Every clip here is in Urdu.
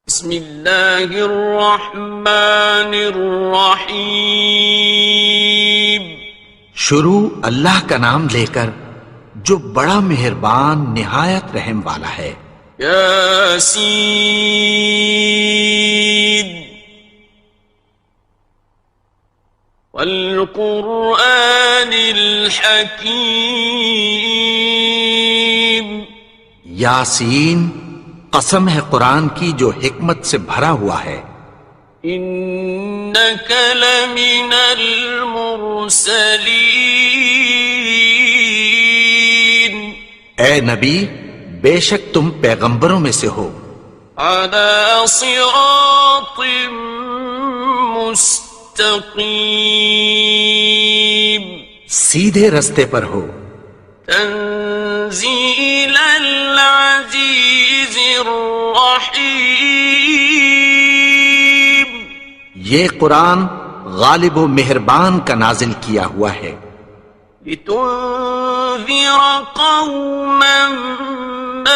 بسم اللہ الرحمن الرحیم۔ شروع اللہ کا نام لے کر جو بڑا مہربان نہایت رحم والا ہے۔ یاسین والقرآن الحکیم۔ یاسین، قسم ہے قرآن کی جو حکمت سے بھرا ہوا ہے۔ انک لمن المرسلین۔ اے نبی، بے شک تم پیغمبروں میں سے ہو۔ علی صراط مستقیم۔ سیدھے رستے پر ہو۔ تنزیل العزیز الرحیم۔ یہ قرآن غالب و مہربان کا نازل کیا ہوا ہے۔ لتنذر قوما ما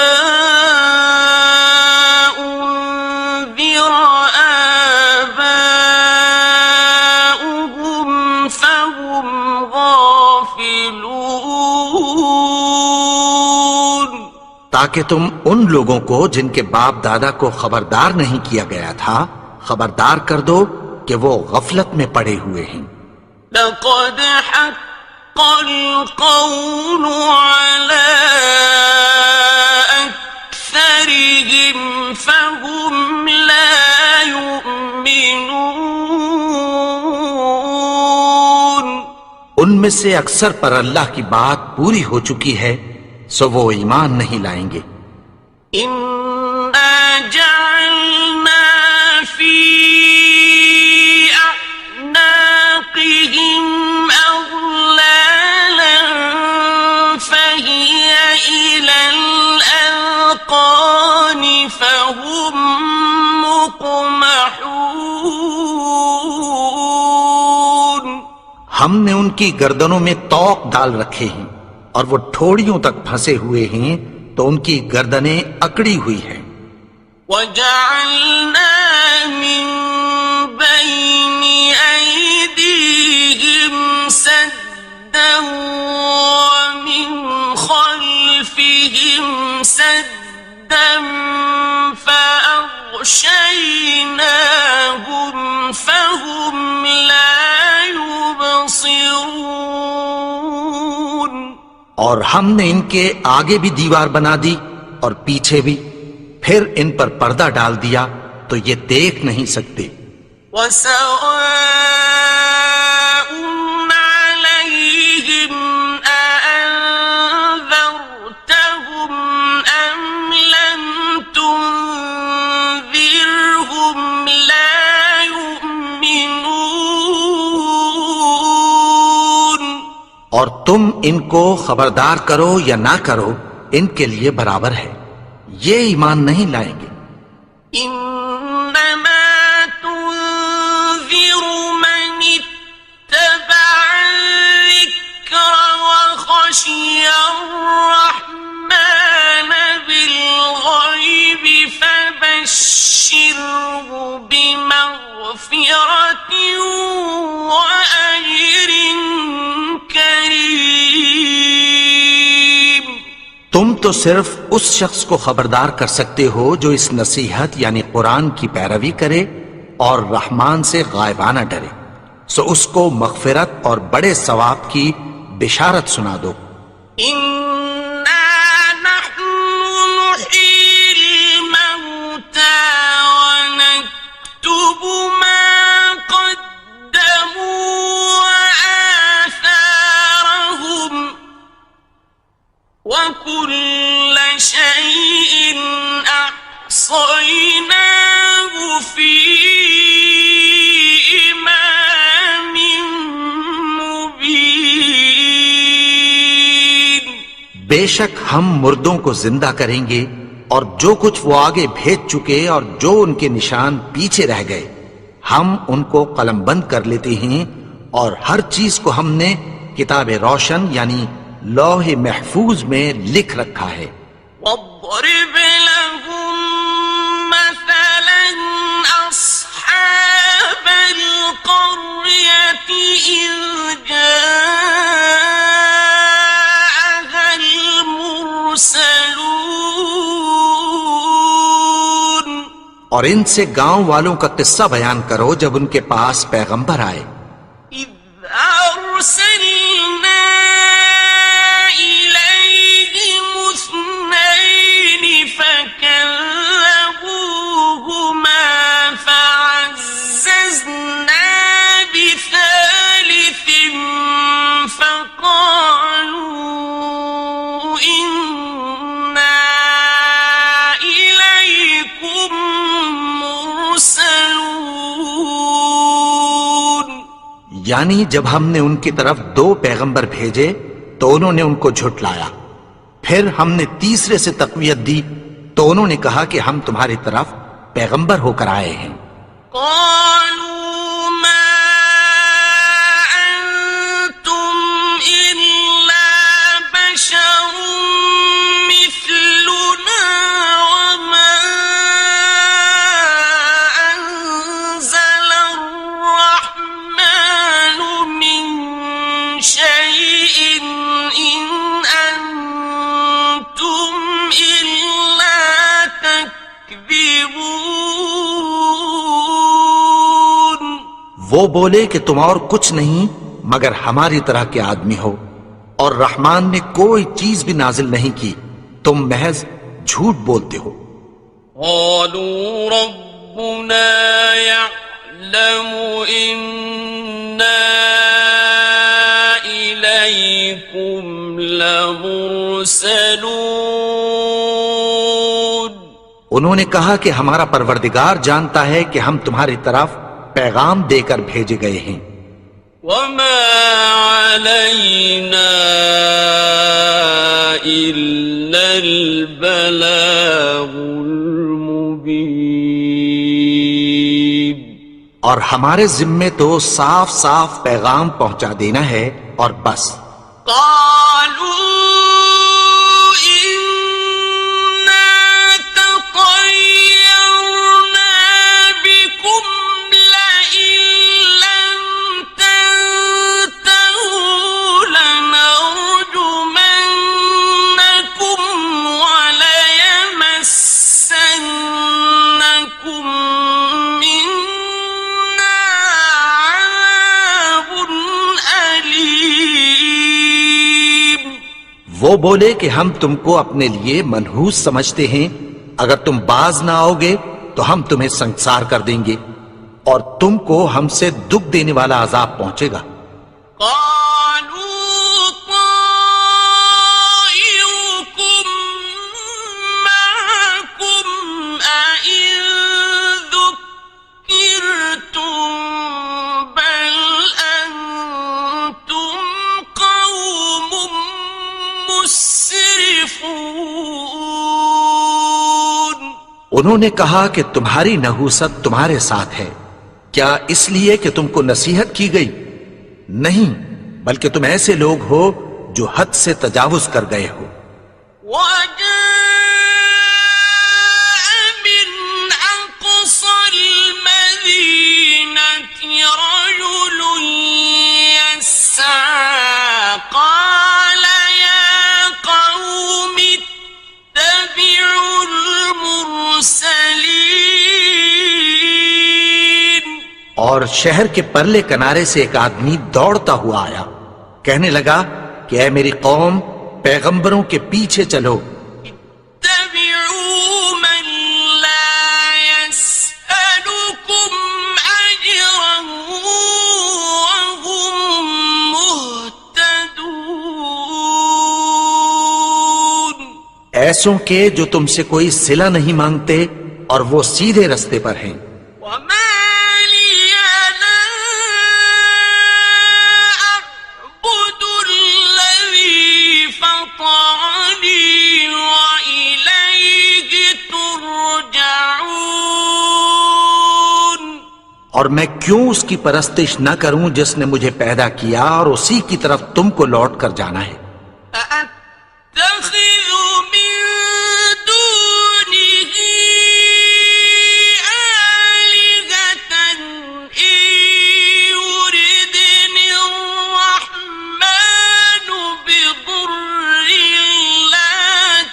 انذر آباؤهم فهم غافلون۔ تاکہ تم ان لوگوں کو جن کے باپ دادا کو خبردار نہیں کیا گیا تھا خبردار کر دو کہ وہ غفلت میں پڑے ہوئے ہیں۔ لقد حق القول على أكثرهم فهم لا يؤمنون۔ ان میں سے اکثر پر اللہ کی بات پوری ہو چکی ہے سو وہ ایمان نہیں لائیں گے۔ إنا جعلنا في أعناقهم أغلالا فهي إلى الأذقان فهم مقمحون۔ ہم نے ان کی گردنوں میں طوق ڈال رکھے ہیں اور وہ ٹھوڑیوں تک پھنسے ہوئے ہیں تو ان کی گردنیں اکڑی ہوئی ہیں۔ وَجَعَلْنَا مِن بَيْنِ أَيْدِيهِمْ سَدًّا وَمِنْ خَلْفِهِمْ سَدًّا فَأَغْشَيْنَاهُمْ فَهُمْ لَا يُبْصِرُونَ۔ اور ہم نے ان کے آگے بھی دیوار بنا دی اور پیچھے بھی، پھر ان پر پردہ ڈال دیا تو یہ دیکھ نہیں سکتے۔ وَسَوَاءٌ عَلَيْهِمْ أَأَنذَرْتَهُمْ أَمْ لَمْ تُنذِرْهُمْ لَا يُؤْمِنُونَ۔ اور تم ان کو خبردار کرو یا نہ کرو ان کے لیے برابر ہے، یہ ایمان نہیں لائیں گے۔ إنما تنذر من اتبع الذكر وخشي الرحمن بالغيب فبشره بمغفرة وأجر كريم۔ تم تو صرف اس شخص کو خبردار کر سکتے ہو جو اس نصیحت یعنی قرآن کی پیروی کرے اور رحمان سے غائبانہ ڈرے، سو اس کو مغفرت اور بڑے ثواب کی بشارت سنا دو۔ إنا نحن نحيي الموتى ونكتب ما قدموا وآثارهم وكل شيء أحصيناه في إمام مبين۔ بے شک ہم مردوں کو زندہ کریں گے اور جو کچھ وہ آگے بھیج چکے اور جو ان کے نشان پیچھے رہ گئے ہم ان کو قلم بند کر لیتے ہیں، اور ہر چیز کو ہم نے کتاب روشن یعنی لوح محفوظ میں لکھ رکھا ہے۔ واضرب لهم مثلا اور ان سے گاؤں والوں کا قصہ بیان کرو جب ان کے پاس پیغمبر آئے. إذ أرسلنا إليهم اثنين فكذبوهما فعززنا بثالث فقالوا إنا إليكم مرسلون. یعنی جب ہم نے ان کی طرف 2 پیغمبر بھیجے تو انہوں نے ان کو جھٹلایا. پھر ہم نے تیسرے سے تقویت دی تو انہوں نے کہا کہ ہم تمہاری طرف پیغمبر ہو کر آئے ہیں. قالوا ما أنتم إلا بشر مثلنا وما أنزل الرحمن من شيء إن أنتم إلا تكذبون. وہ بولے کہ تم اور کچھ نہیں مگر ہماری طرح کے آدمی ہو اور رحمان نے کوئی چیز بھی نازل نہیں کی، تم محض جھوٹ بولتے ہو. قالوا ربنا يعلم إنا إليكم لمرسلون. انہوں نے کہا کہ ہمارا پروردگار جانتا ہے کہ ہم تمہاری طرف پیغام دے کر بھیجے گئے ہیں. وما علينا إلا البلاغ المبين. اور ہمارے ذمے تو صاف صاف پیغام پہنچا دینا ہے اور بس. قالوا إنا تطيرنا بكم لئن لم تنتهوا لنرجمنكم وليمسنكم منا عذاب أليم. وہ بولے کہ ہم تم کو اپنے لیے منحوس سمجھتے ہیں، اگر تم باز نہ آؤ گے تو ہم تمہیں سنسار کر دیں گے اور تم کو ہم سے دکھ دینے والا عذاب پہنچے گا. قالوا طائركم معكم أئن ذكرتم بل أنتم قوم مسرفون. انہوں نے کہا کہ تمہاری نحوست تمہارے ساتھ ہے، کیا اس لیے کہ تم کو نصیحت کی گئی؟ نہیں، بلکہ تم ایسے لوگ ہو جو حد سے تجاوز کر گئے ہو. وجاء من أقصى المدينة رجل يسعى قال يا قوم اتبعوا المرسلين. اور شہر کے پرلے کنارے سے ایک آدمی دوڑتا ہوا آیا، کہنے لگا کہ اے میری قوم، پیغمبروں کے پیچھے چلو. اتبعوا من لا يسألكم أجرا وهم مهتدون. ایسوں کے جو تم سے کوئی صلہ نہیں مانگتے اور وہ سیدھے رستے پر ہیں. وما لي لا أعبد الذي فطرني وإليه ترجعون. اور میں کیوں اس کی پرستش نہ کروں جس نے مجھے پیدا کیا اور اسی کی طرف تم کو لوٹ کر جانا ہے. أأتخذ من دونه آلهة إن يردني الرحمن بضر لا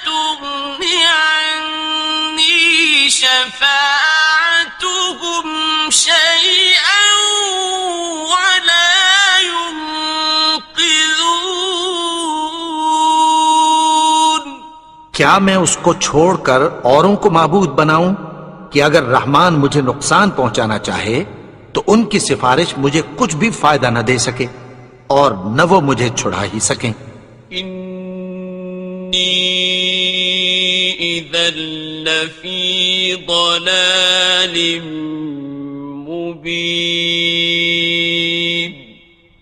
تغن عني شفاعتهم کیا میں اس کو چھوڑ کر اوروں کو معبود بناؤں کہ اگر رحمان مجھے نقصان پہنچانا چاہے تو ان کی سفارش مجھے کچھ بھی فائدہ نہ دے سکے اور نہ وہ مجھے چھڑا ہی سکیں۔ انی اذا لفی ضلال مبین،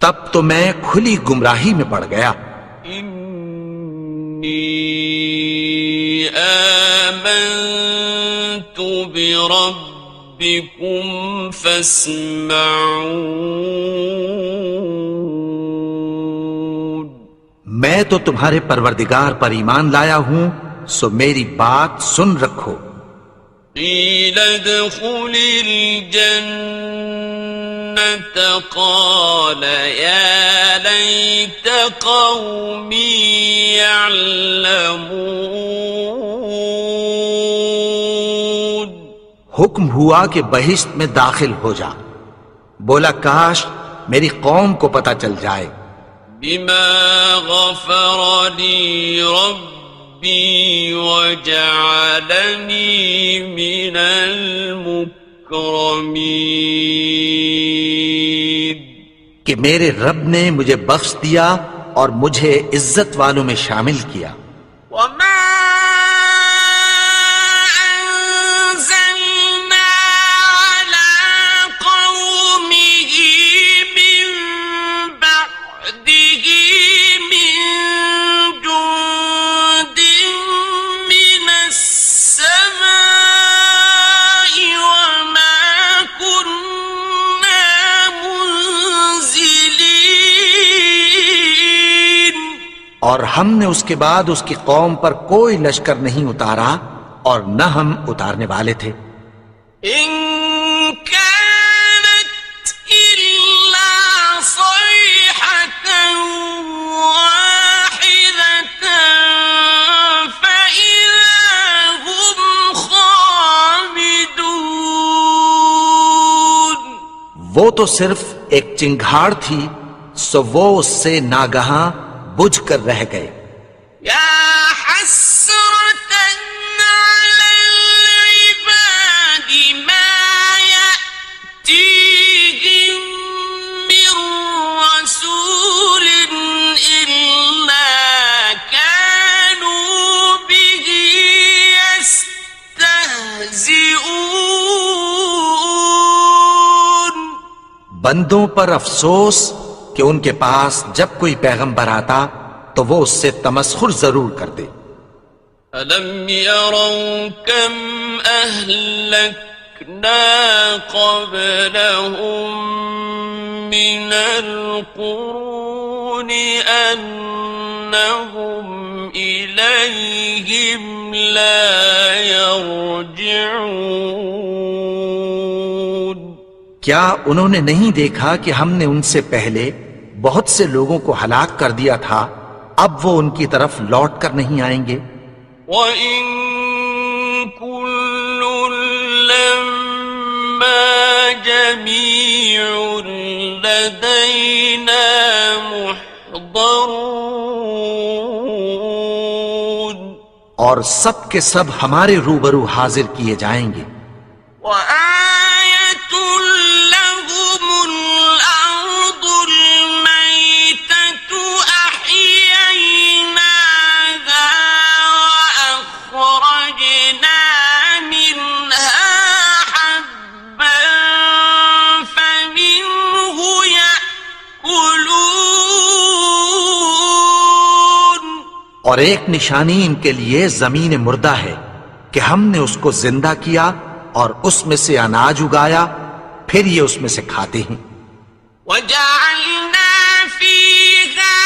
تب تو میں کھلی گمراہی میں پڑ گیا۔ انی آمنت بربکم فاسمعون، میں تو تمہارے پروردگار پر ایمان لایا ہوں، سو میری بات سن رکھو۔ قیل ادخل الجنة قال یا لیت قومی یعلمون، حکم ہوا کہ بہشت میں داخل ہو جا، بولا کاش میری قوم کو پتہ چل جائے۔ بما غفر لی ربی وجعلنی من المکرمین، کہ میرے رب نے مجھے بخش دیا اور مجھے عزت والوں میں شامل کیا۔ وما أنزلنا على قومه من بعده من جند من السماء وما كنا منزلين، اور ہم نے اس کے بعد اس کی قوم پر کوئی لشکر نہیں اتارا اور نہ ہم اتارنے والے تھے۔ إن كانت إلا صيحة واحدة فإذا هم خامدون، وہ تو صرف ایک چنگھاڑ تھی، سو وہ اس سے ناگہاں بجھ کر رہ گئے۔ يا حسرة على العباد ما يأتيهم من رسول إلا كانوا به يستهزئون، بندوں پر افسوس کہ ان کے پاس جب کوئی پیغمبر آتا تو وہ اس سے تمسخر ضرور کر دے۔ أَلَمْ يَرَوْا كَمْ أَهْلَكْنَا قَبْلَهُمْ مِنَ الْقُرُونِ أَنَّهُمْ إِلَيْهِمْ لَا يَرْجِعُونَ، کیا انہوں نے نہیں دیکھا کہ ہم نے ان سے پہلے بہت سے لوگوں کو ہلاک کر دیا تھا، اب وہ ان کی طرف لوٹ کر نہیں آئیں گے۔ وَإِن كُلٌّ لَّمَّا جَمِيعٌ لَّدَيْنَا مُحْضَرُونَ، اور سب کے سب ہمارے روبرو حاضر کیے جائیں گے۔ وَآيَةٌ لَّهُمُ الْأَرْضُ الْمَيْتَةُ أَحْيَيْنَاهَا وَأَخْرَجْنَا مِنْهَا حَبًّا فَمِنْهُ يَأْكُلُونَ، اور ایک نشانی ان کے لیے زمین مردہ ہے کہ ہم نے اس کو زندہ کیا اور اس میں سے اناج اگایا، پھر یہ اس میں سے کھاتے ہیں۔ وَجَعَلْنَا فِيهَا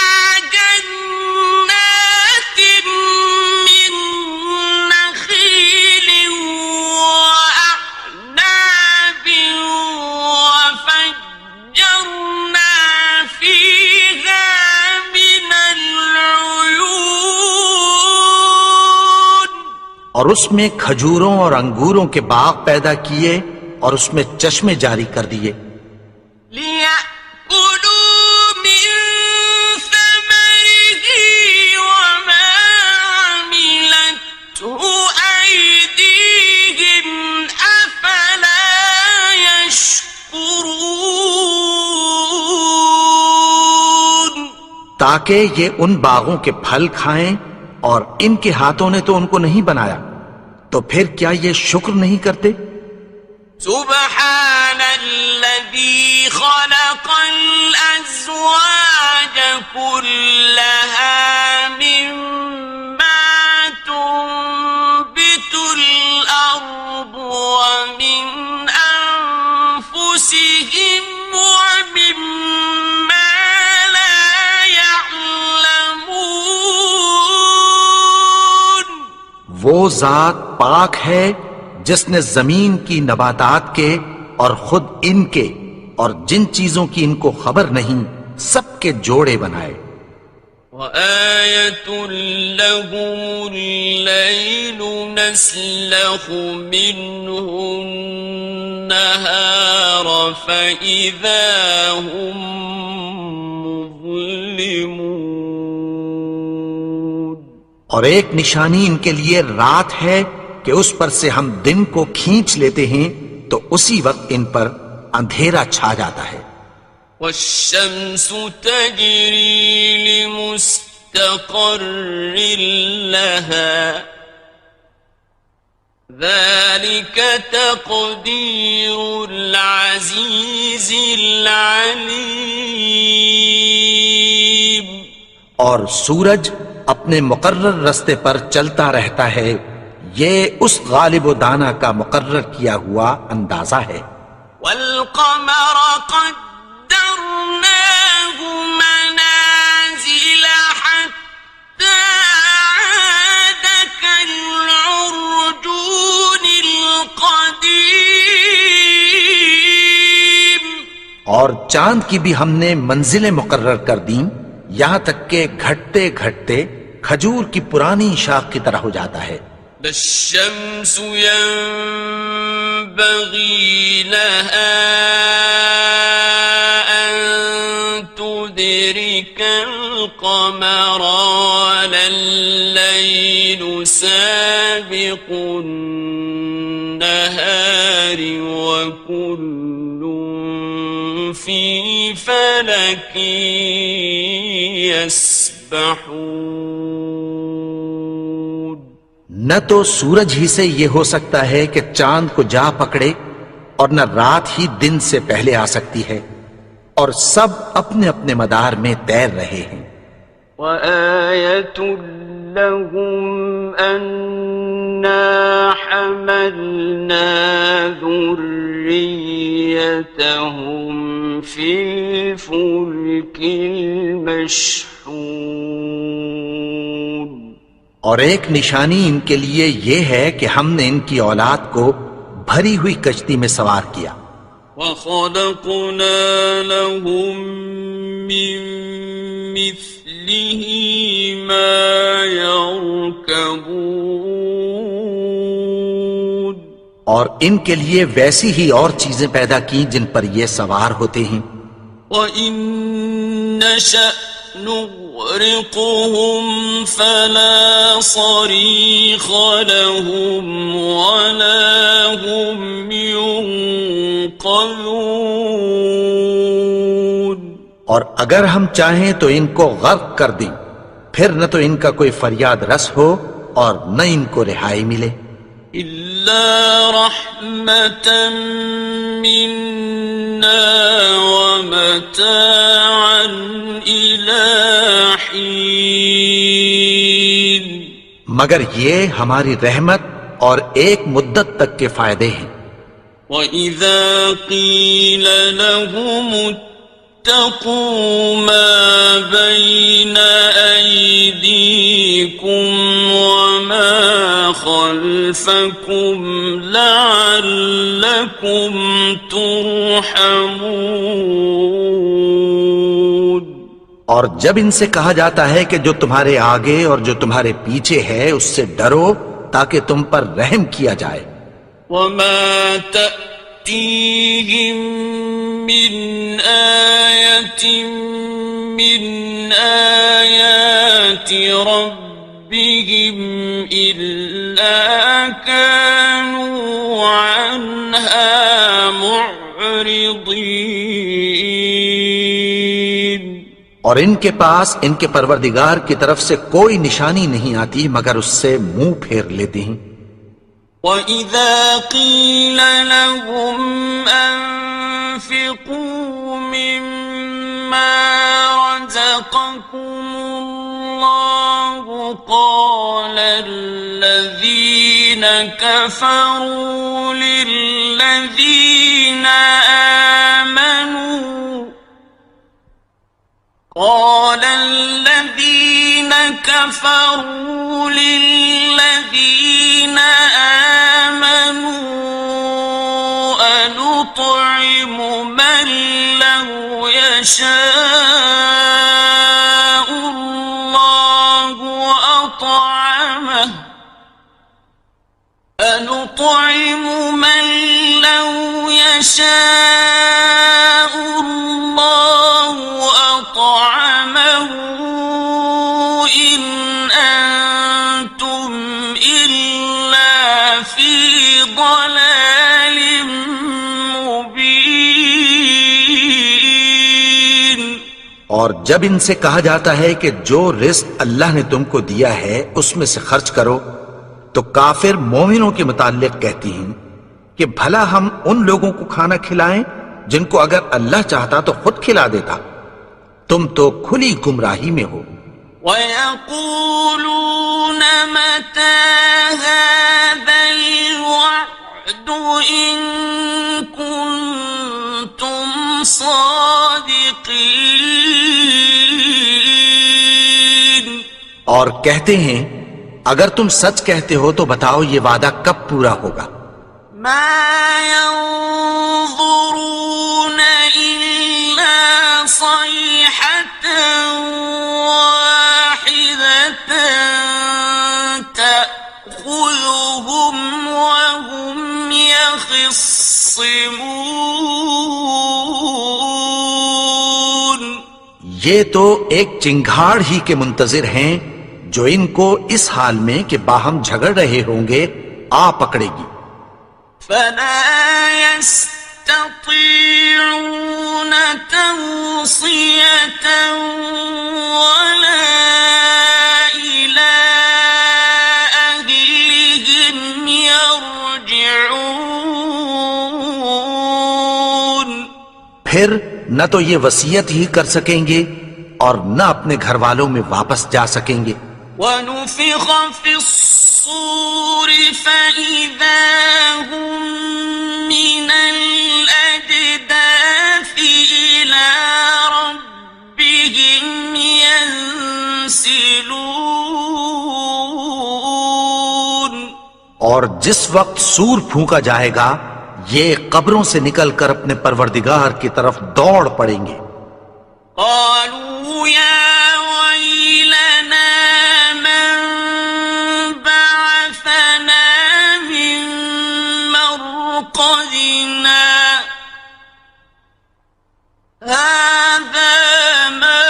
جَنَّاتٍ مِّن نَّخِيلٍ وَأَعْنَابٍ وَفَجَّرْنَا فِيهَا مِنَ الْعُيُونِ، اور اس میں کھجوروں اور انگوروں کے باغ پیدا کیے اور اس میں چشمے جاری کر دیے۔ لِيَأْكُلُوا مِن ثَمَرِهِ وَمَا عَمِلَتْهُ تاکہ یہ ان باغوں کے پھل کھائیں، اور ان کے ہاتھوں نے تو ان کو نہیں بنایا، تو پھر کیا یہ شکر نہیں کرتے؟ سبحان الذي خلق الأزواج كلها مما تنبت الأرض ومن أنفسهم ومما لا يعلمون. وہ ذات پاک ہے جس نے زمین کی نباتات کے اور خود ان کے اور جن چیزوں کی ان کو خبر نہیں سب کے جوڑے بنائے. وَآيَةٌ لَهُمُ اللَّيْلُ نَسْلَخُ مِنْهُ النَّهَارَ فَإِذَا هُمْ مُظْلِمُونَ. اور ایک نشانی ان کے لیے رات ہے کہ اس پر سے ہم دن کو کھینچ لیتے ہیں تو اسی وقت ان پر اندھیرا چھا جاتا ہے. وَالشَّمْسُ تَجْرِي لِمُسْتَقَرٍّ لَهَا ذَلِكَ تَقْدِيرُ الْعَزِيزِ الْعَلِيمِ. اور سورج اپنے مقرر رستے پر چلتا رہتا ہے، یہ اس غالب و دانا کا مقرر کیا ہوا اندازہ ہے. وَالْقَمَرَ قَدَّرْنَاهُ مَنَازِلَ حَتَّى عَادَ كَالْعُرْجُونِ الْقَدِيمِ. اور چاند کی بھی ہم نے منزلیں مقرر کر دیں، یہاں تک کہ گھٹتے گھٹتے کھجور کی پرانی شاخ کی طرح ہو جاتا ہے. لا الشمس ينبغي لها أن تدرك القمر ولا الليل سابق النهار وكل في فلك يسبحون. نہ تو سورج ہی سے یہ ہو سکتا ہے کہ چاند کو جا پکڑے، اور نہ رات ہی دن سے پہلے آ سکتی ہے، اور سب اپنے اپنے مدار میں تیر رہے ہیں. وَآيَةٌ لَهُمْ أَنَّا حَمَلْنَا ذُرِّيَّتَهُمْ فِي الْفُلْكِ الْمَشْحُونِ. اور ایک نشانی ان کے لیے یہ ہے کہ ہم نے ان کی اولاد کو بھری ہوئی کشتی میں سوار کیا. وَخَلَقْنَا لَهُم مِّن مِّثْلِهِ مَا يَرْكَبُونَ. اور ان کے لیے ویسی ہی اور چیزیں پیدا کی جن پر یہ سوار ہوتے ہیں. وَإِن نَّشَأْ نُغْرِقْهُمْ فَلَا صَرِيخَ لَهُمْ وَلَا هُمْ يُنقَذُونَ. اور اگر ہم چاہیں تو ان کو غرق کر دیں، پھر نہ تو ان کا کوئی فریاد رس ہو اور نہ ان کو رہائی ملے. إِلَّا رَحْمَةً مِّنَّا وَمَتَاعًا إِلَىٰ حِينٍ. مگر یہ ہماری رحمت اور ایک مدت تک کے فائدے ہیں. وَإِذَا قِيلَ لَهُمُ اتَّقُوا مَا بَيْنَ أَيْدِيكُمْ وَمَا خَلْفَكُمْ لَعَلَّكُمْ تُرْحَمُونَ. اور جب ان سے کہا جاتا ہے کہ جو تمہارے آگے اور جو تمہارے پیچھے ہے اس سے ڈرو تاکہ تم پر رحم کیا جائے. وَمَا تَأْتِيهِم مِّنْ آيَةٍ مِّنْ آيَاتِ رَبِّهِمْ إِلَّا كَانُوا عَنْهَا مُعْرِضِينَ. اور ان کے پاس ان کے پروردگار کی طرف سے کوئی نشانی نہیں آتی مگر اس سے منہ پھیر لیتے ہیں۔ وَإِذَا قِيلَ لَهُمْ أَنفِقُوا مِمَّا رَزَقَكُمُ اللَّهُ قَالَ الَّذِينَ كَفَرُوا لِلَّذِينَ آمَنُوا أَنُطْعِمُ مَن لَّوْ يَشَاءُ اللَّهُ أطعمه إن أنتم إلا في ضلال مبين۔ اور جب ان سے کہا جاتا ہے کہ جو رزق اللہ نے تم کو دیا ہے اس میں سے خرچ کرو، تو کافر مومنوں کے متعلق کہتی ہیں کہ بھلا ہم ان لوگوں کو کھانا کھلائیں جن کو اگر اللہ چاہتا تو خود کھلا دیتا، تم تو کھلی گمراہی میں ہو۔ وَيَقُولُونَ مَتَى هَذَا الْوَعْدُ إِن كُنتُمْ صَادِقِينَ۔ اور کہتے ہیں اگر تم سچ کہتے ہو تو بتاؤ یہ وعدہ کب پورا ہوگا؟ مَا يَنظُرُونَ إِلَّا صَيْحَةً وَاحِدَةً تَأْخُذُهُمْ وَهُمْ يَخِصِّمُونَ۔ یہ تو ایک چنگھاڑ ہی کے منتظر ہیں جو ان کو اس حال میں کہ باہم جھگڑ رہے ہوں گے آ پکڑے گی۔ فَلَا يَسْتَطِيعُونَ تَوْصِيَةً وَلَا إِلَىٰ أَهْلِهِمْ يَرْجِعُونَ۔ پھر نہ تو یہ وصیت ہی کر سکیں گے اور نہ اپنے گھر والوں میں واپس جا سکیں گے۔ وَنُفِخَ فِي الصُّورِ فَإِذَا هُم مِّنَ الْأَجْدَاثِ إِلَىٰ رَبِّهِمْ يَنسِلُونَ۔ اور جس وقت سور پھونکا جائے گا یہ قبروں سے نکل کر اپنے پروردگار کی طرف دوڑ پڑیں گے۔ قالوا يا ويلنا من بعثنا من مرقدنا هذا ما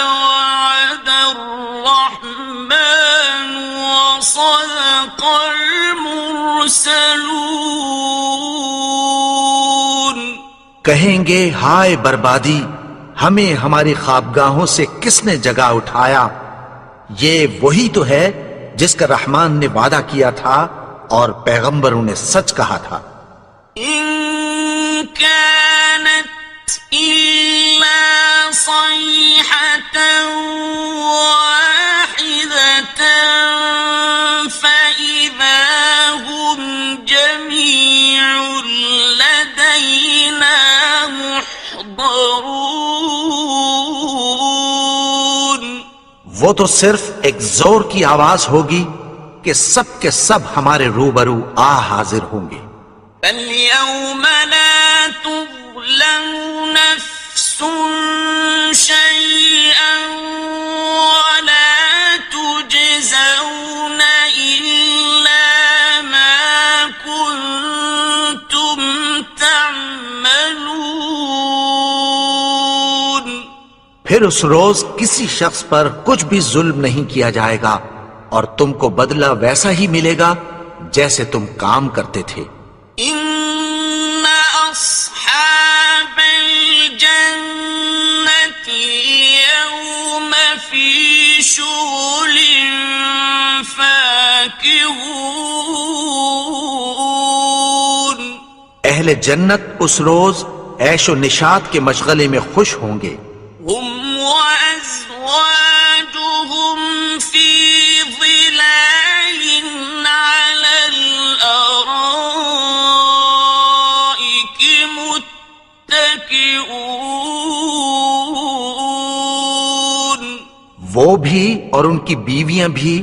وعد الرحمن وصدق المرسلون۔ کہیں گے ہائے بربادی، ہمیں ہماری خوابگاہوں سے کس نے جگا اٹھایا؟ یہ وہی تو ہے جس کا رحمان نے وعدہ کیا تھا اور پیغمبروں نے سچ کہا تھا۔ إن كانت إلا صيحة واحدة فإذا هم جميع لدينا محضرون۔ وہ تو صرف ایک زور کی آواز ہوگی کہ سب کے سب ہمارے روبرو آ حاضر ہوں گے۔ فَالْيَوْمَ لَا تُظْلَمُ نَفْسٌ شَيْئًا وَلَا تُجْزَوْنَ إِلَّا مَا كُنتُمْ تَعْمَلُونَ۔ پھر اس روز کسی شخص پر کچھ بھی ظلم نہیں کیا جائے گا اور تم کو بدلہ ویسا ہی ملے گا جیسے تم کام کرتے تھے۔ إِنَّ أَصْحَابَ الْجَنَّةِ الْيَوْمَ شغل فاكهون اہل جنت اس روز عیش و نشاط کے مشغلے میں خوش ہوں گے. هم وأزواجهم في ظلال على الأرائك متكئون وہ بھی اور ان کی بیویاں بھی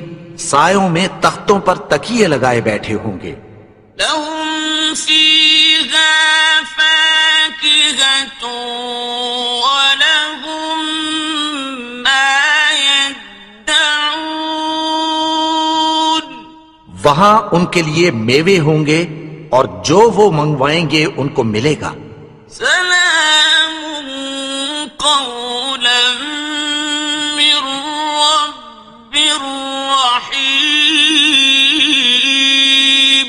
سایوں میں تختوں پر تکیے لگائے بیٹھے ہوں گے. لهم فيها فاكهة ولهم ما يدعون وہاں ان کے لیے میوے ہوں گے اور جو وہ منگوائیں گے ان کو ملے گا. سلام قولا من رب رحيم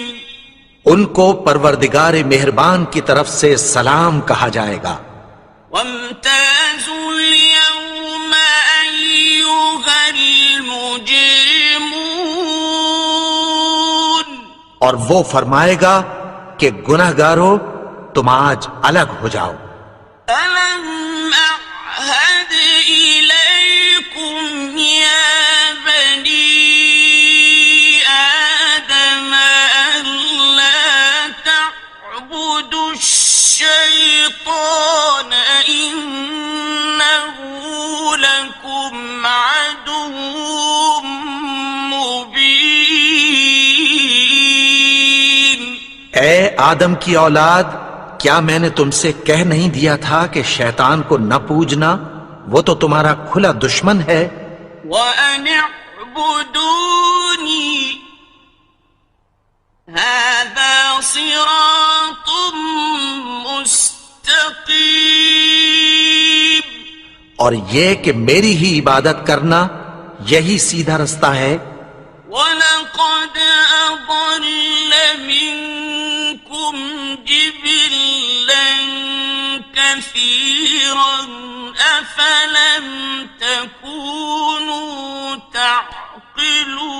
ان کو پروردگار مہربان کی طرف سے سلام کہا جائے گا. وامتازوا اليوم أيها المجرمون اور وہ فرمائے گا کہ گنہگارو تم آج الگ ہو جاؤ. ألم أعهد إليكم يا بني آدم ألا تعبدوا الشيطان إنه لكم عدو مبين اے آدم کی اولاد، کیا میں نے تم سے کہہ نہیں دیا تھا کہ شیطان کو نہ پوجنا، وہ تو تمہارا کھلا دشمن ہے. وَأَنِ اعْبُدُونِي هَذَا صِرَاطٌ مُسْتَقِيمٌ اور یہ کہ میری ہی عبادت کرنا یہی سیدھا رستہ ہے. وَلَقَدْ أَضَلَّ مِنكُمْ جِبِلًّا كَثِيرًا أَفَلَمْ تَكُونُوا تَعْقِلُونَ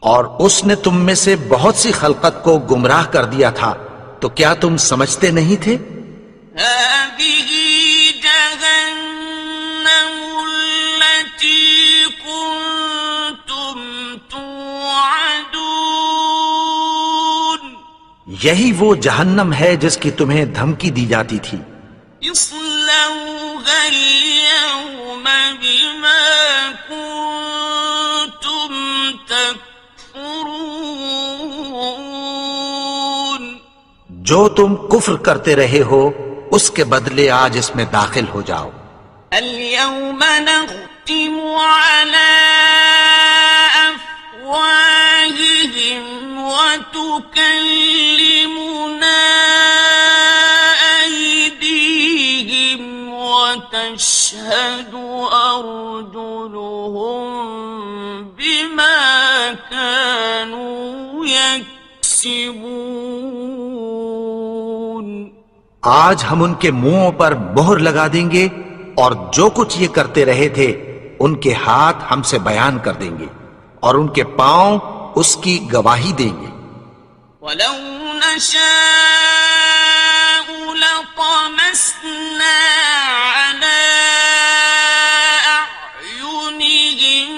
اور اس نے تم میں سے بہت سی خلقت کو گمراہ کر دیا تھا، تو کیا تم سمجھتے نہیں تھے؟ هذه جهنم التي كنتم توعدون یہی وہ جہنم ہے جس کی تمہیں دھمکی دی جاتی تھی. اصلوها اليوم بما كنتم تكفرون جو تم کفر کرتے رہے ہو اس کے بدلے آج اس میں داخل ہو جاؤ. اليوم نختم على أفواههم وتكلمنا أيديهم وتشهد أرجلهم بما كانوا يكسبون آج ہم ان کے منہوں پر مہر لگا دیں گے اور جو کچھ یہ کرتے رہے تھے ان کے ہاتھ ہم سے بیان کر دیں گے اور ان کے پاؤں اس کی گواہی دیں گے. ولو نشاء لطمسنا على أعينهم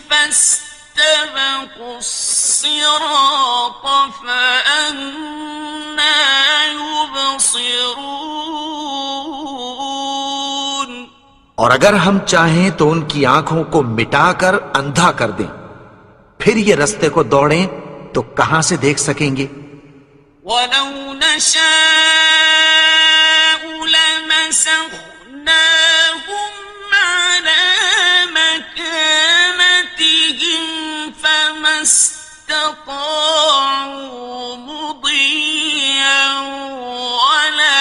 فاستبقوا الصراط فأنى يبصرون اور اگر ہم چاہیں تو ان کی آنکھوں کو مٹا کر اندھا کر دیں، پھر یہ رستے کو دوڑیں تو کہاں سے دیکھ سکیں گے. ولو نشاء لمسخناهم على مكانتهم فما استطاعوا مضيا ولا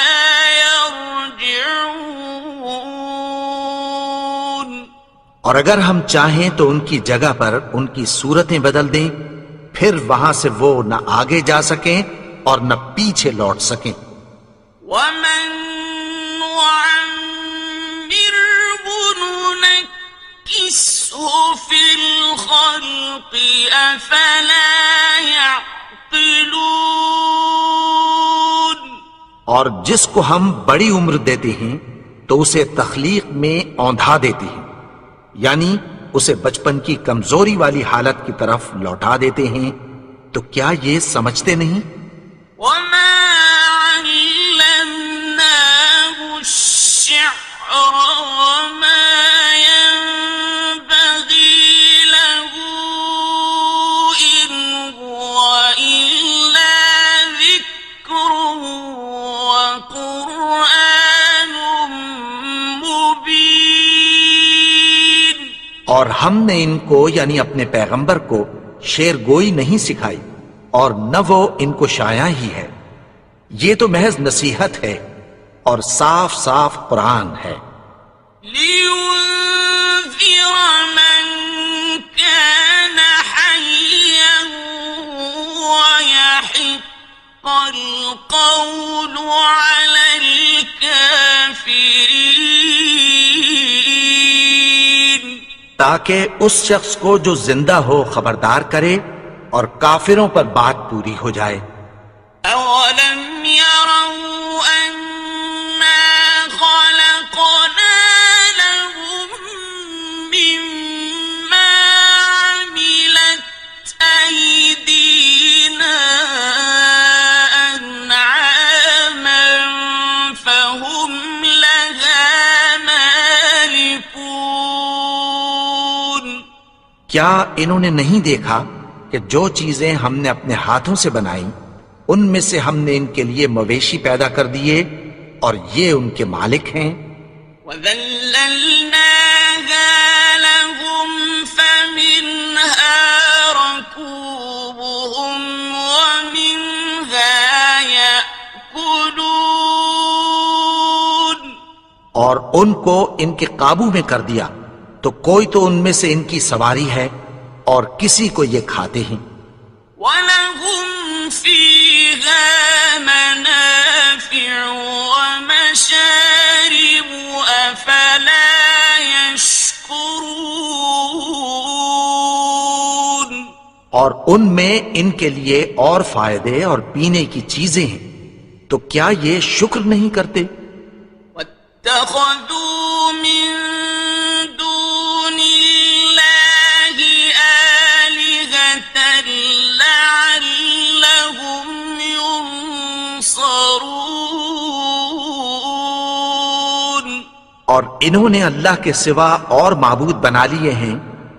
يرجعون اور اگر ہم چاہیں تو ان کی جگہ پر ان کی صورتیں بدل دیں، پھر وہاں سے وہ نہ آگے جا سکیں اور نہ پیچھے لوٹ سکیں. ومن نعمره في الخلق أفلا يعقلون اور جس کو ہم بڑی عمر دیتے ہیں تو اسے تخلیق میں اوندھا دیتے ہیں، یعنی اسے بچپن کی کمزوری والی حالت کی طرف لوٹا دیتے ہیں، تو کیا یہ سمجھتے نہیں؟ وما علمناه الشعر وما ينبغي له إن هو إلا ذكر وقرآن مبين اور ہم نے ان کو یعنی اپنے پیغمبر کو شعر گوئی نہیں سکھائی، اور نہ وہ ان کو شایع ہی ہے، یہ تو محض نصیحت ہے اور صاف صاف قرآن ہے۔ لينذر من كان حيا ويحق القول على الكافرين تاکہ اس شخص کو جو زندہ ہو خبردار کرے اور کافروں پر بات پوری ہو جائے۔ أولم يروا أنا خلقنا لهم مما عملت أيدينا أنعاما فهم لها مالكون کیا انہوں نے نہیں دیکھا کہ جو چیزیں ہم نے اپنے ہاتھوں سے بنائیں ان میں سے ہم نے ان کے لیے مویشی پیدا کر دیے اور یہ ان کے مالک ہیں۔ وَذَلَّلْنَاهَا لَهُمْ فَمِنْهَا رَكُوبُهُمْ وَمِنْهَا يَأْكُلُونَ اور ان کو ان کے قابو میں کر دیا تو کوئی تو ان میں سے ان کی سواری ہے اور کسی کو یہ کھاتے ہیں۔ وَلَهُمْ فِيهَا مَنَافِعُ وَمَشَارِبُ أَفَلَا يَشْكُرُونَ اور ان میں ان کے لیے اور فائدے اور پینے کی چیزیں ہیں، تو کیا یہ شکر نہیں کرتے؟ وَاتَّخَذُوا مِن دُونِ اللَّهِ آلِهَةً لَعَلَّهُمْ يُنصَرُونَ اور انہوں نے اللہ کے سوا اور معبود بنا لیے ہیں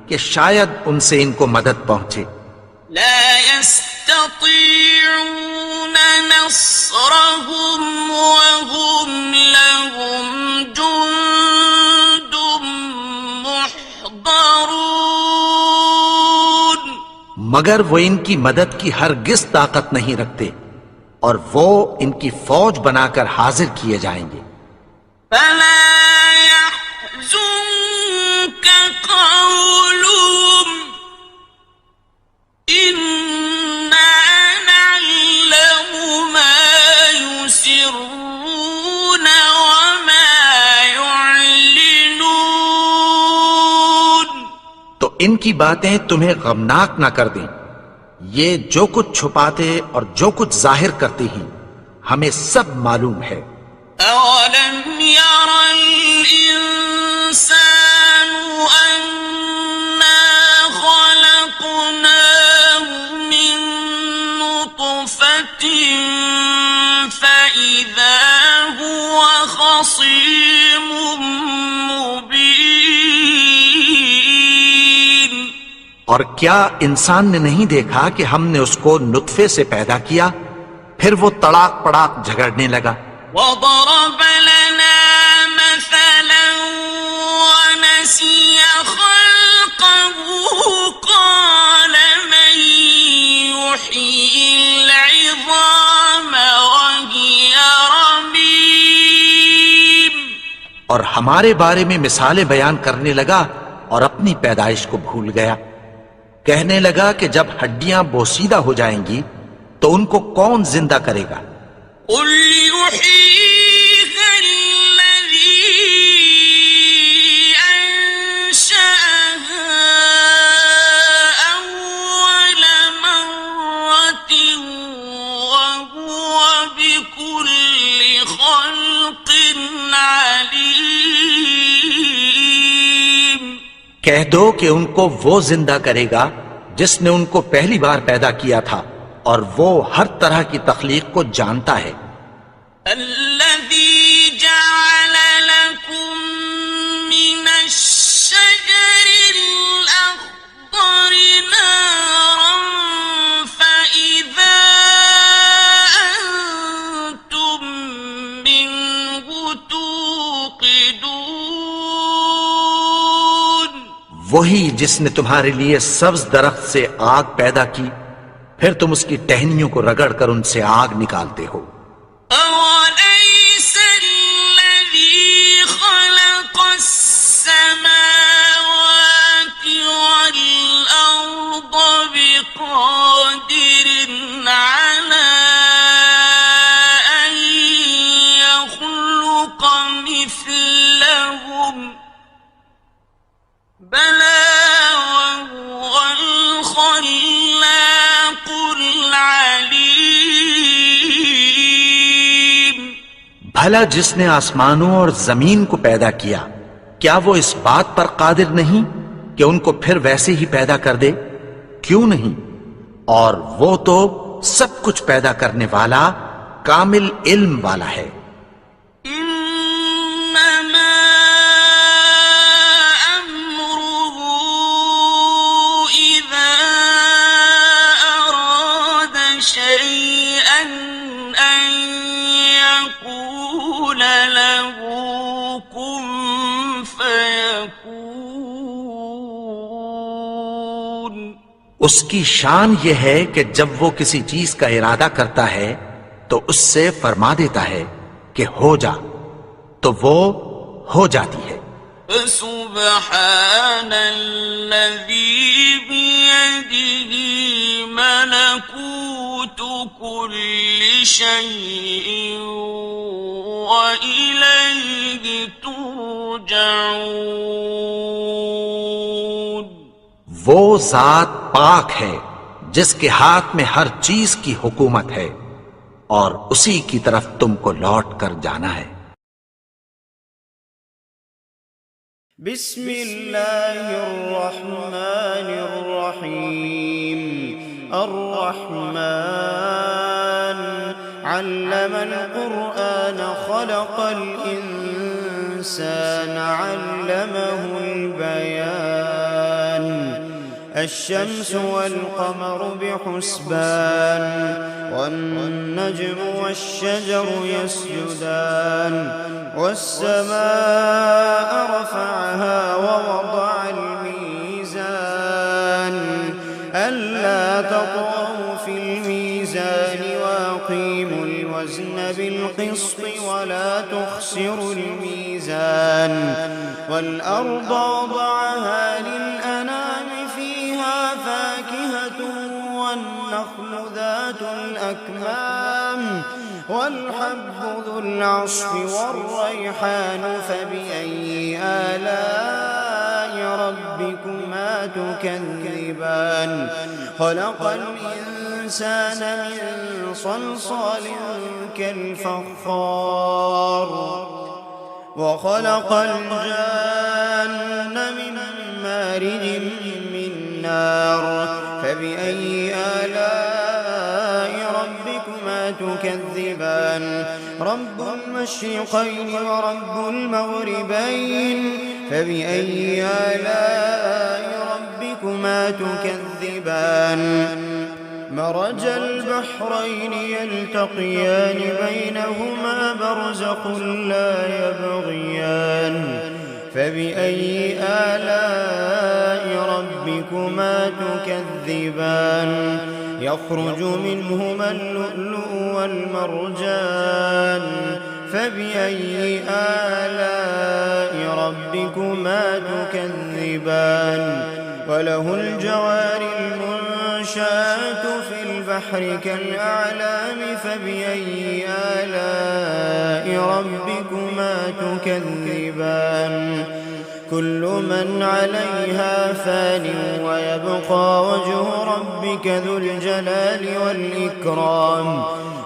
کہ شاید ان سے ان کو مدد پہنچے۔ لا يستطيعون نصرهم وهم لهم جند محضرون مگر وہ ان کی مدد کی ہرگز طاقت نہیں رکھتے اور وہ ان کی فوج بنا کر حاضر کیے جائیں گے۔ فلا يحزنك قولهم إنا نعلم ما يسرون وما يعلنون تو ان کی باتیں تمہیں غمناک نہ کر دیں، یہ جو کچھ چھپاتے اور جو کچھ ظاہر کرتے ہیں ہمیں سب معلوم ہے۔ أولم ير الإنسان أنا خلقناه من نطفة فإذا هو خصيم مبين اور کیا انسان نے نہیں دیکھا کہ ہم نے اس کو نطفے سے پیدا کیا، پھر وہ تڑاک پڑاک جھگڑنے لگا۔ وضرب لنا مثلا ونسي خلقه قال من يحيي العظام وهي رميم اور ہمارے بارے میں مثالیں بیان کرنے لگا اور اپنی پیدائش کو بھول گیا۔ کہنے لگا کہ جب ہڈیاں بوسیدہ ہو جائیں گی تو ان کو کون زندہ کرے گا؟ قل يحييها الذي أنشأها کہہ دو کہ ان کو وہ زندہ کرے گا جس نے ان کو پہلی بار پیدا کیا تھا، اور وہ ہر طرح کی تخلیق کو جانتا ہے۔ الذي جعل لكم من الشجر الأخضر نارا فإذا أنتم منه توقدون، وہی جس نے تمہارے لیے سبز درخت سے آگ پیدا کی، پھر تم اس کی ٹہنیوں کو رگڑ کر ان سے آگ نکالتے ہو۔ أوليس الذي خلق السماوات والأرض بقادر على أن يخلق مثلهم، بلى وهو الخلاق العليم۔ بھلا جس نے آسمانوں اور زمین کو پیدا کیا، کیا وہ اس بات پر قادر نہیں کہ ان کو پھر ویسے ہی پیدا کر دے؟ کیوں نہیں؟ اور وہ تو سب کچھ پیدا کرنے والا، کامل علم والا ہے۔ إنما أمره إذا أراد شيئا أن يقول له كن فيكون۔ اس کی شان یہ ہے کہ جب وہ کسی چیز کا ارادہ کرتا ہے تو اس سے فرما دیتا ہے کہ ہو جا، تو وہ ہو جاتی ہے۔ فسبحان الذي بيده ملكوت كل شيء وإليه ترجعون۔ وہ ذات پاک ہے جس کے ہاتھ میں ہر چیز کی حکومت ہے، اور اسی کی طرف تم کو لوٹ کر جانا ہے۔ بسم اللہ الرحمن الرحیم۔ الرحمن علم القرآن خلق الإنسان علمه البيان، الشمس والقمر بحسبان، والنجم والشجر يسجدان، والسماء رفعها ووضع الميزان، ألا تطغوا في الميزان وأقيموا الوزن بالقسط ولا تخسروا الميزان، والأرض وضعها للأنام فيها فاكهة والنخل ذات الأكمام والحب ذو العصف والريحان، فبأي آلاء ربكما تكذبان؟ خلق الإنسان من صلصال كالفخار، وخلق الجان من مارج من نار، فبأي آلاء ربكما تكذبان؟ رب المشرقين ورب المغربين، فبأي آلاء ربكما تكذبان؟ مرج البحرين يلتقيان بينهما برزخ لا يبغيان، فبأي آلاء ربكما تكذبان؟ يخرج منهما اللؤلؤ والمرجان، فبأي آلاء ربكما تكذبان؟ وله الجوار المنشآت في البحر كالأعلام، فبأي آلاء ربكما تكذبان؟ كل من عليها فان ويبقى وجه ربك ذو الجلال والإكرام،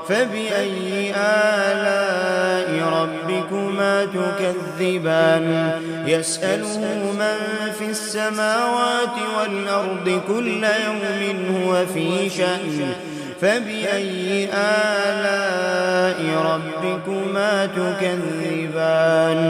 فبأي آلاء ربكما تكذبان؟ تكذبان يسأله من في السماوات والأرض كل يوم هو في شأن فبأي آلاء ربكما تكذبان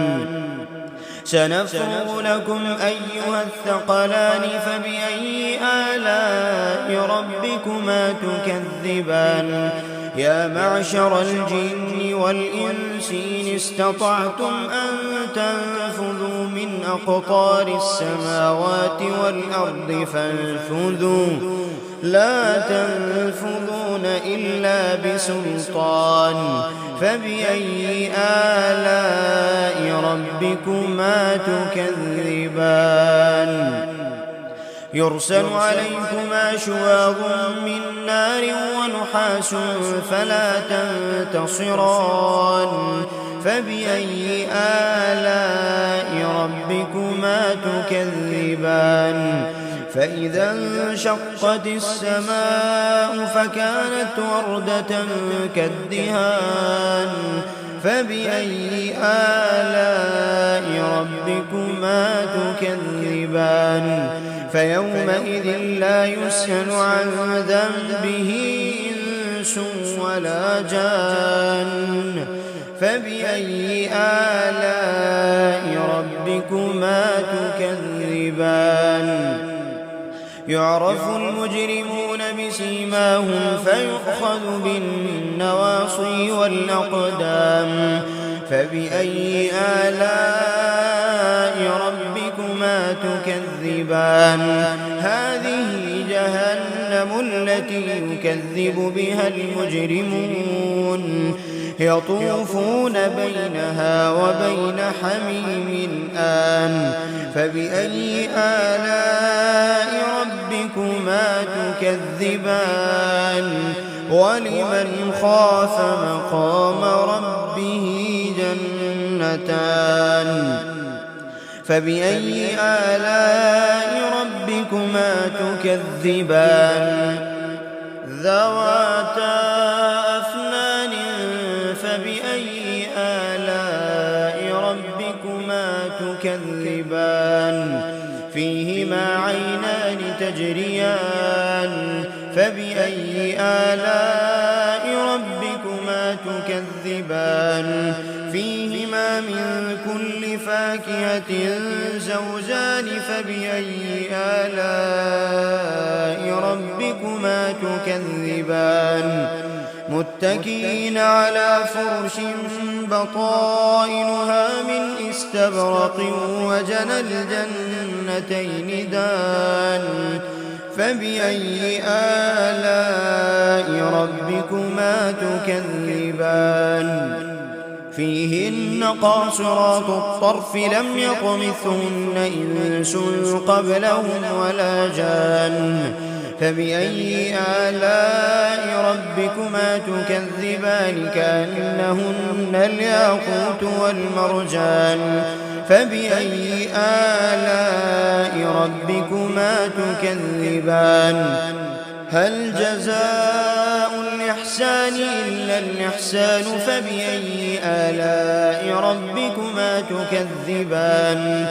سنفرغ لكم أيها الثقلان فبأي آلاء ربكما تكذبان يا معشر الجن والإنس إن استطعتم أن تنفذوا من أقطار السماوات والأرض فانفذوا لا تنفذون إلا بسلطان فبأي آلاء ربكما تكذبان يرسل عليكما شواظ من نار ونحاس فلا تنتصران فبأي آلاء ربكما تكذبان فإذا انشقت السماء فكانت وردة كالدهان فبأي آلاء ربكما تكذبان فيومئذ لا يسأل عن ذنبه إنس ولا جان فبأي آلاء ربكما تكذبان يعرف المجرمون بسيماهم فيؤخذ بالنواصي والأقدام فبأي آلاء ربكما تكذبان هذه جهنم التي يكذب بها المجرمون يطوفون بينها وبين حميم آن فبأي آلاء ربكما تكذبان ولمن خاف مقام ربه جنتان فبأي آلاء ربكما تكذبان ذواتا أفنان فبأي آلاء ربكما تكذبان فيهما عينان تجريان فبأي آلاء ربكما تكذبان فيهما من كل فاكهة زوجان فبأي آلاء ربكما تكذبان متكئين على فرش بطائنها من استبرق وجنى الجنتين دان فبأي آلاء ربكما تكذبان فيهن قاصرات الطرف لم يطمثهن إنس قبلهم ولا جان فبأي آلاء ربكما تكذبان كأنهن الياقوت والمرجان فبأي آلاء ربكما تكذبان هل جزاء الإحسان إلا الإحسان فبأي آلاء ربكما تكذبان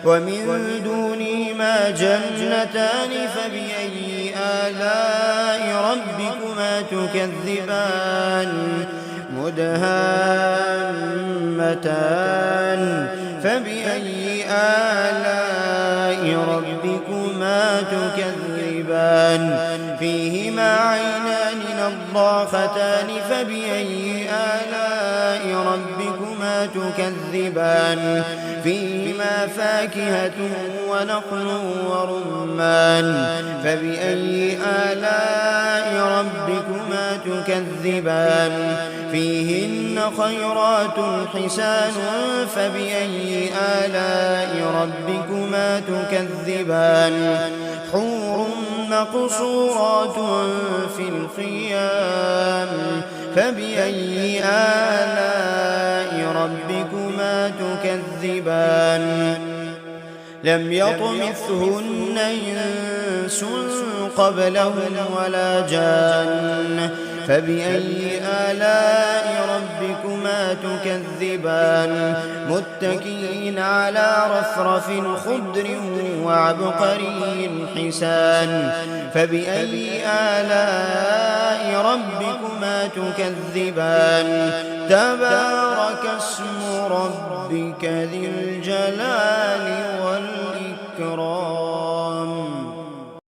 ومن دونهما جنتان فبأي آلاء ربكما تكذبان مدهامتان فبأي آلاء ربكما تكذبان فيهما عينان نضاختان فبأي آلاء ربكما تكذبان فيهما فاكهة ونخل ورمان فبأي آلاء ربكما تكذبان فيهن خيرات حسان فبأي آلاء ربكما تكذبان حور مقصورات في الخيام فبأي آلاء ربكما تكذبان لم يطمثهن إنس قبلهم ولا جان فبأي آلاء ربكما ربكما تكذبان متكئين على رفرف خضر وعبقري حسان فبأي آلاء ربكما تكذبان تبارك اسم ربك ذي الجلال والإكرام